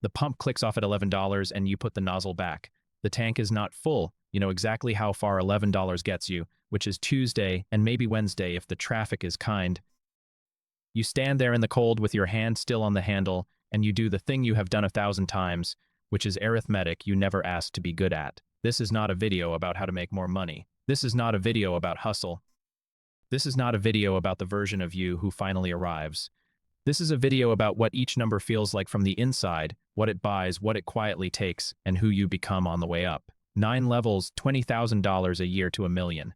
The pump clicks off at $11 and you put the nozzle back. The tank is not full. You know exactly how far $11 gets you, which is Tuesday and maybe Wednesday if the traffic is kind. You stand there in the cold with your hand still on the handle, and you do the thing you have done 1,000 times, which is arithmetic you never asked to be good at. This is not a video about how to make more money. This is not a video about hustle. This is not a video about the version of you who finally arrives. This is a video about what each number feels like from the inside, what it buys, what it quietly takes, and who you become on the way up. 9 levels, $20,000 a year to $1 million.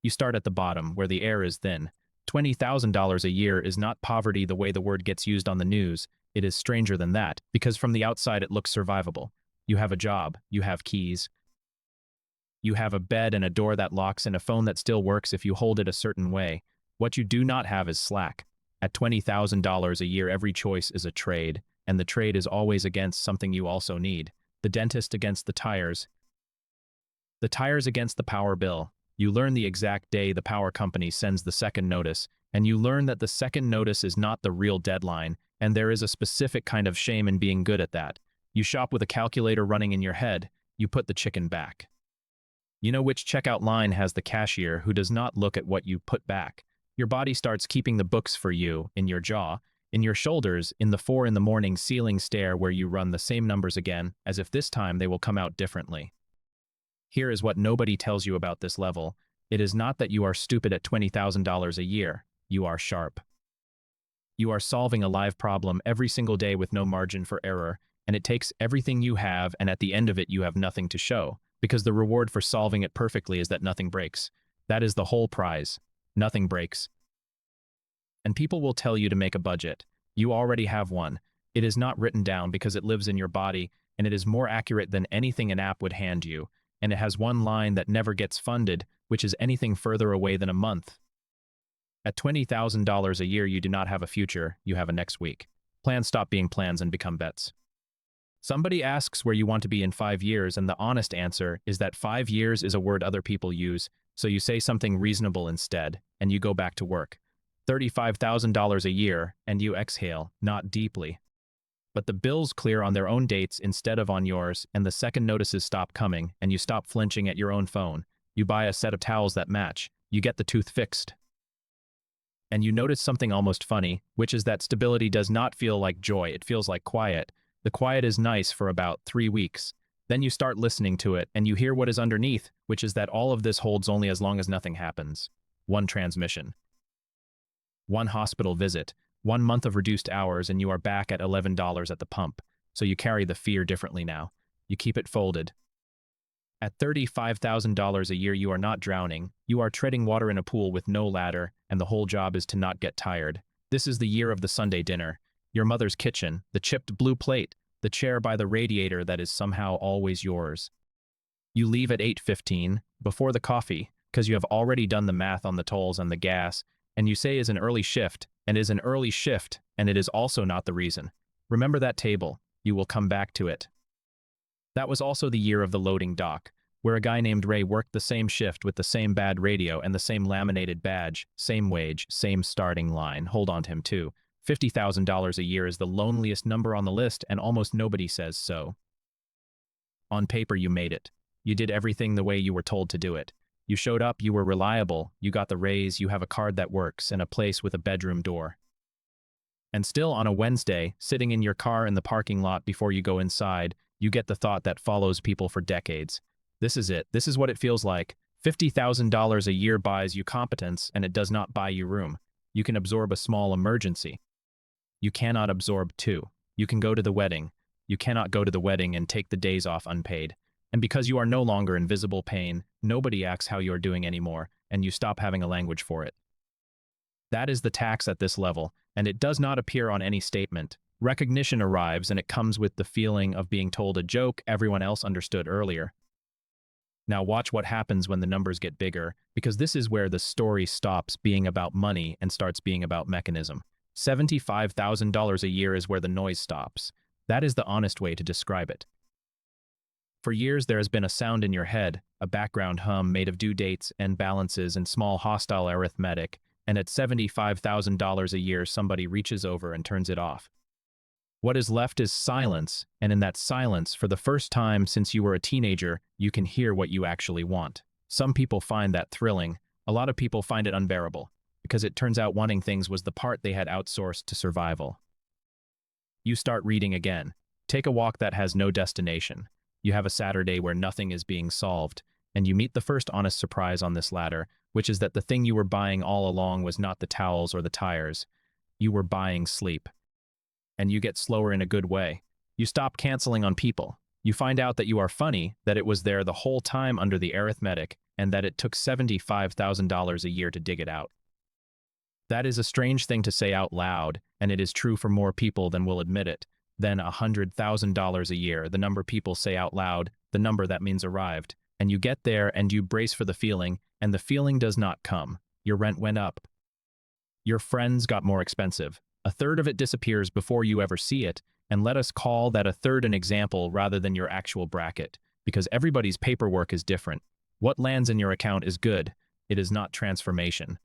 You start at the bottom, where the air is thin. $20,000 a year is not poverty the way the word gets used on the news. It is stranger than that, because from the outside it looks survivable. You have a job, you have keys, you have a bed and a door that locks and a phone that still works if you hold it a certain way. What you do not have is slack. At $20,000 a year, every choice is a trade, and the trade is always against something you also need. The dentist against the tires against the power bill. You learn the exact day the power company sends the second notice, and you learn that the second notice is not the real deadline, and there is a specific kind of shame in being good at that. You shop with a calculator running in your head. You put the chicken back. You know which checkout line has the cashier who does not look at what you put back. Your body starts keeping the books for you, in your jaw, in your shoulders, in the 4 a.m. ceiling stare where you run the same numbers again, as if this time they will come out differently. Here is what nobody tells you about this level. It is not that you are stupid at $20,000 a year. You are sharp. You are solving a live problem every single day with no margin for error, and it takes everything you have, and at the end of it you have nothing to show, because the reward for solving it perfectly is that nothing breaks. That is the whole prize. Nothing breaks. And people will tell you to make a budget. You already have one. It is not written down because it lives in your body, and it is more accurate than anything an app would hand you, and it has one line that never gets funded, which is anything further away than a month. At $20,000 a year, you do not have a future, you have a next week. Plans stop being plans and become bets. Somebody asks where you want to be in 5 years, and the honest answer is that 5 years is a word other people use, so you say something reasonable instead, and you go back to work. $35,000 a year, and you exhale, not deeply. But the bills clear on their own dates instead of on yours, and the second notices stop coming, and you stop flinching at your own phone. You buy a set of towels that match. You get the tooth fixed. And you notice something almost funny, which is that stability does not feel like joy, it feels like quiet. The quiet is nice for about 3 weeks. Then you start listening to it, and you hear what is underneath, which is that all of this holds only as long as nothing happens. 1 transmission. 1 hospital visit. 1 month of reduced hours, and you are back at $11 at the pump. So you carry the fear differently now. You keep it folded. At $35,000 a year, you are not drowning. You are treading water in a pool with no ladder, and the whole job is to not get tired. This is the year of the Sunday dinner. Your mother's kitchen, the chipped blue plate, the chair by the radiator that is somehow always yours. You leave at 8:15, before the coffee, because you have already done the math on the tolls and the gas, and you say is an early shift, and is an early shift, and it is also not the reason. Remember that table. You will come back to it. That was also the year of the loading dock, where a guy named Ray worked the same shift with the same bad radio and the same laminated badge, same wage, same starting line. Hold on to him too. $50,000 a year is the loneliest number on the list, and almost nobody says so. On paper, you made it. You did everything the way you were told to do it. You showed up, you were reliable, you got the raise, you have a card that works, and a place with a bedroom door. And still on a Wednesday, sitting in your car in the parking lot before you go inside, you get the thought that follows people for decades. This is it. This is what it feels like. $50,000 a year buys you competence, and it does not buy you room. You can absorb a small emergency. You cannot absorb 2. You can go to the wedding. You cannot go to the wedding and take the days off unpaid. And because you are no longer in visible pain, nobody asks how you are doing anymore, and you stop having a language for it. That is the tax at this level, and it does not appear on any statement. Recognition arrives, and it comes with the feeling of being told a joke everyone else understood earlier. Now watch what happens when the numbers get bigger, because this is where the story stops being about money and starts being about mechanism. $75,000 a year is where the noise stops. That is the honest way to describe it. For years there has been a sound in your head, a background hum made of due dates and balances and small hostile arithmetic, and at $75,000 a year somebody reaches over and turns it off. What is left is silence, and in that silence, for the first time since you were a teenager, you can hear what you actually want. Some people find that thrilling. A lot of people find it unbearable, because it turns out wanting things was the part they had outsourced to survival. You start reading again. Take a walk that has no destination. You have a Saturday where nothing is being solved, and you meet the first honest surprise on this ladder, which is that the thing you were buying all along was not the towels or the tires. You were buying sleep. And you get slower in a good way. You stop canceling on people. You find out that you are funny, that it was there the whole time under the arithmetic, and that it took $75,000 a year to dig it out. That is a strange thing to say out loud, and it is true for more people than will admit it. Then $100,000 a year, the number people say out loud, the number that means arrived. And you get there and you brace for the feeling, and the feeling does not come. Your rent went up. Your friends got more expensive. A third of it disappears before you ever see it, and let us call that a third an example rather than your actual bracket, because everybody's paperwork is different. What lands in your account is good. It is not transformation.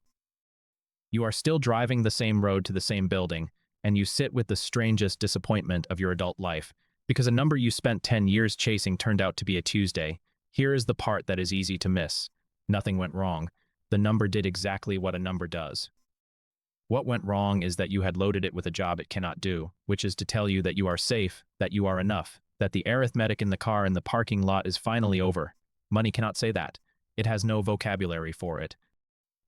You are still driving the same road to the same building, and you sit with the strangest disappointment of your adult life, because a number you spent 10 years chasing turned out to be a Tuesday. Here is the part that is easy to miss. Nothing went wrong. The number did exactly what a number does. What went wrong is that you had loaded it with a job it cannot do, which is to tell you that you are safe, that you are enough, that the arithmetic in the car in the parking lot is finally over. Money cannot say that. It has no vocabulary for it.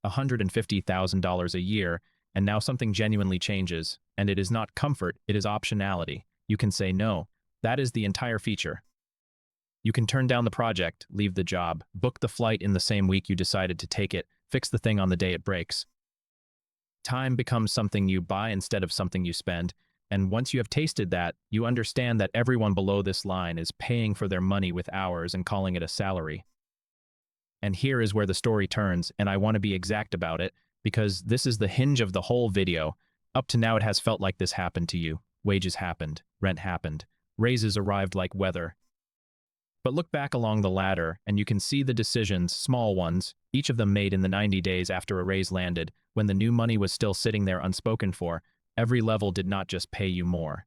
$150,000 a year, and now something genuinely changes, and it is not comfort, it is optionality. You can say no. That is the entire feature. You can turn down the project, leave the job, book the flight in the same week you decided to take it, fix the thing on the day it breaks. Time becomes something you buy instead of something you spend, and once you have tasted that, you understand that everyone below this line is paying for their money with hours and calling it a salary. And here is where the story turns, and I want to be exact about it, because this is the hinge of the whole video. Up to now it has felt like this happened to you. Wages happened, rent happened, raises arrived like weather. But look back along the ladder, and you can see the decisions, small ones, each of them made in the 90 days after a raise landed, when the new money was still sitting there unspoken for. Every level did not just pay you more.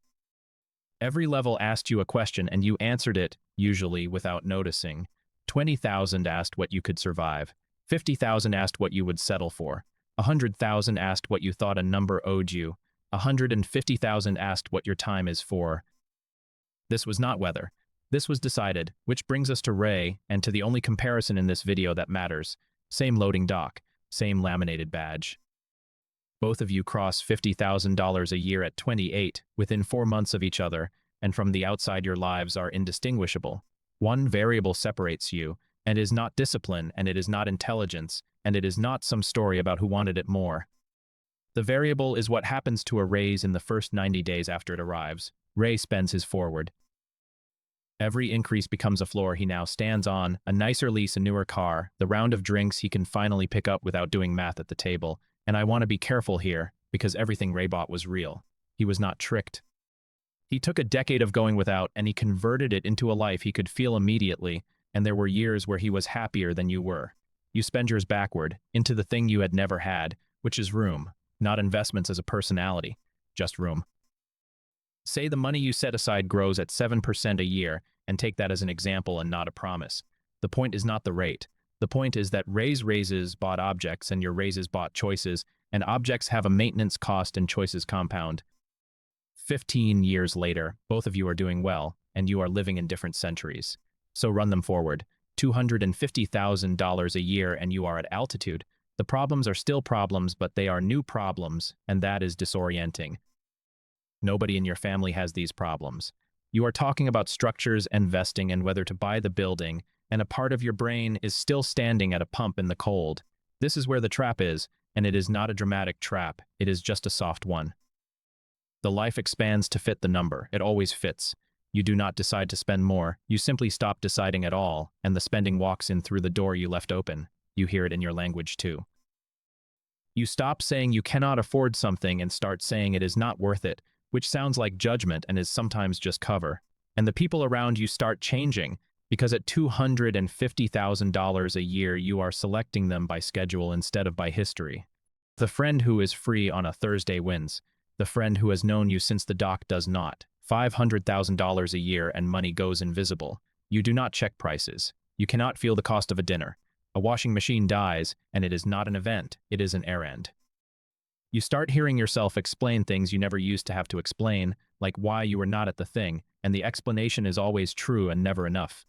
Every level asked you a question, and you answered it, usually without noticing. 20,000 asked what you could survive. 50,000 asked what you would settle for. 100,000 asked what you thought a number owed you. 150,000 asked what your time is for. This was not weather. This was decided, which brings us to Ray, and to the only comparison in this video that matters. Same loading dock, same laminated badge. Both of you cross $50,000 a year at 28, within 4 months of each other, and from the outside your lives are indistinguishable. One variable separates you, and is not discipline, and it is not intelligence, and it is not some story about who wanted it more. The variable is what happens to a raise in the first 90 days after it arrives. Ray spends his forward. Every increase becomes a floor he now stands on, a nicer lease, a newer car, the round of drinks he can finally pick up without doing math at the table. And I want to be careful here, because everything Ray bought was real. He was not tricked. He took a decade of going without, and he converted it into a life he could feel immediately, and there were years where he was happier than you were. You spend yours backward, into the thing you had never had, which is room, not investments as a personality, just room. Say the money you set aside grows at 7% a year, and take that as an example and not a promise. The point is not the rate. The point is that raises bought objects and your raises bought choices, and objects have a maintenance cost and choices compound. 15 years later, both of you are doing well, and you are living in different centuries. So run them forward. $250,000 a year and you are at altitude. The problems are still problems, but they are new problems, and that is disorienting. Nobody in your family has these problems. You are talking about structures and vesting and whether to buy the building, and a part of your brain is still standing at a pump in the cold. This is where the trap is, and it is not a dramatic trap, it is just a soft one. The life expands to fit the number, it always fits. You do not decide to spend more, you simply stop deciding at all, and the spending walks in through the door you left open. You hear it in your language too. You stop saying you cannot afford something and start saying it is not worth it, which sounds like judgment and is sometimes just cover. And the people around you start changing, because at $250,000 a year you are selecting them by schedule instead of by history. The friend who is free on a Thursday wins. The friend who has known you since the dock does not. $500,000 a year and money goes invisible. You do not check prices. You cannot feel the cost of a dinner. A washing machine dies, and it is not an event, it is an errand. You start hearing yourself explain things you never used to have to explain, like why you were not at the thing, and the explanation is always true and never enough.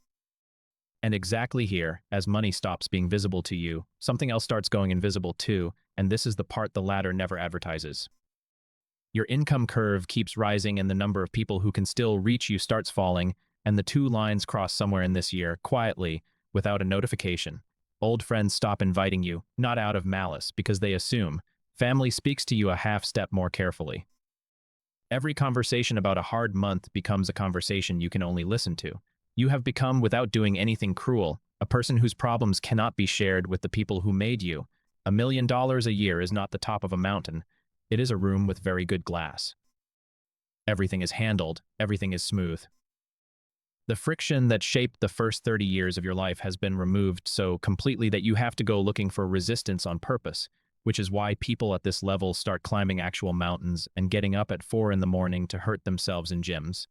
And exactly here, as money stops being visible to you, something else starts going invisible too, and this is the part the ladder never advertises. Your income curve keeps rising and the number of people who can still reach you starts falling, and the two lines cross somewhere in this year, quietly, without a notification. Old friends stop inviting you, not out of malice, because they assume. Family speaks to you a half step more carefully. Every conversation about a hard month becomes a conversation you can only listen to. You have become, without doing anything cruel, a person whose problems cannot be shared with the people who made you. $1 million a year is not the top of a mountain. It is a room with very good glass. Everything is handled, everything is smooth. The friction that shaped the first 30 years of your life has been removed so completely that you have to go looking for resistance on purpose, which is why people at this level start climbing actual mountains and getting up at 4 in the morning to hurt themselves in gyms.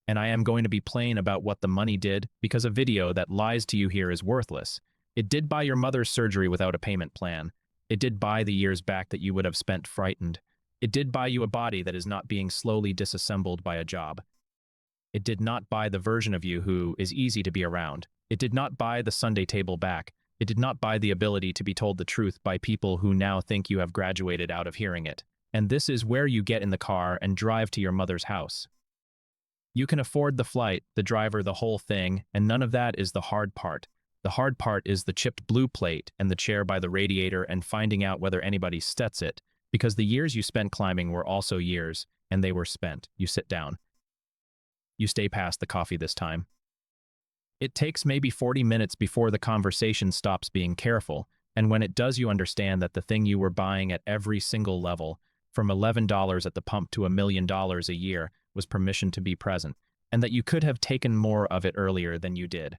And I am going to be plain about what the money did, because a video that lies to you here is worthless. It did buy your mother's surgery without a payment plan. It did buy the years back that you would have spent frightened. It did buy you a body that is not being slowly disassembled by a job. It did not buy the version of you who is easy to be around. It did not buy the Sunday table back. It did not buy the ability to be told the truth by people who now think you have graduated out of hearing it. And this is where you get in the car and drive to your mother's house. You can afford the flight, the driver, the whole thing, and none of that is the hard part. The hard part is the chipped blue plate and the chair by the radiator and finding out whether anybody stets it, because the years you spent climbing were also years, and they were spent. You sit down. You stay past the coffee this time. It takes maybe 40 minutes before the conversation stops being careful, and when it does, you understand that the thing you were buying at every single level, from $11 at the pump to $1 million a year, was permission to be present, and that you could have taken more of it earlier than you did.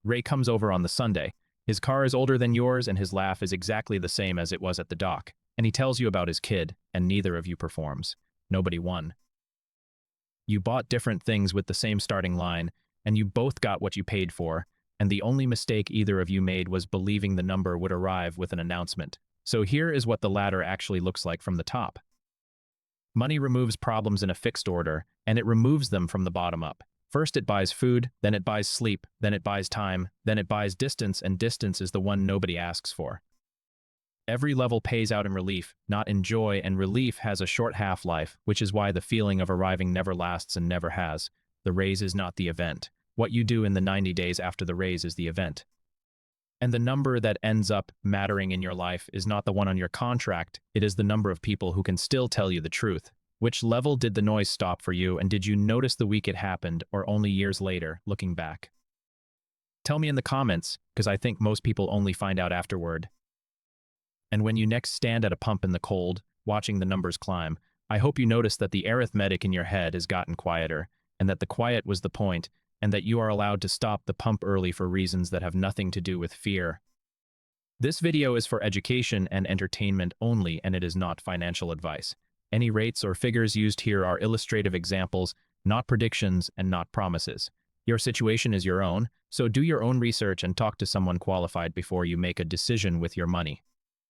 Ray comes over on the Sunday. His car is older than yours, and his laugh is exactly the same as it was at the dock, and he tells you about his kid, and neither of you performs. Nobody won. You bought different things with the same starting line, and you both got what you paid for, and the only mistake either of you made was believing the number would arrive with an announcement. So here is what the ladder actually looks like from the top. Money removes problems in a fixed order, and it removes them from the bottom up. First it buys food, then it buys sleep, then it buys time, then it buys distance, and distance is the one nobody asks for. Every level pays out in relief, not in joy, and relief has a short half-life, which is why the feeling of arriving never lasts and never has. The raise is not the event. What you do in the 90 days after the raise is the event. And the number that ends up mattering in your life is not the one on your contract, it is the number of people who can still tell you the truth. Which level did the noise stop for you, and did you notice the week it happened, or only years later, looking back? Tell me in the comments, because I think most people only find out afterward. And when you next stand at a pump in the cold, watching the numbers climb, I hope you notice that the arithmetic in your head has gotten quieter, and that the quiet was the point, and that you are allowed to stop the pump early for reasons that have nothing to do with fear. This video is for education and entertainment only, and it is not financial advice. Any rates or figures used here are illustrative examples, not predictions and not promises. Your situation is your own, so do your own research and talk to someone qualified before you make a decision with your money.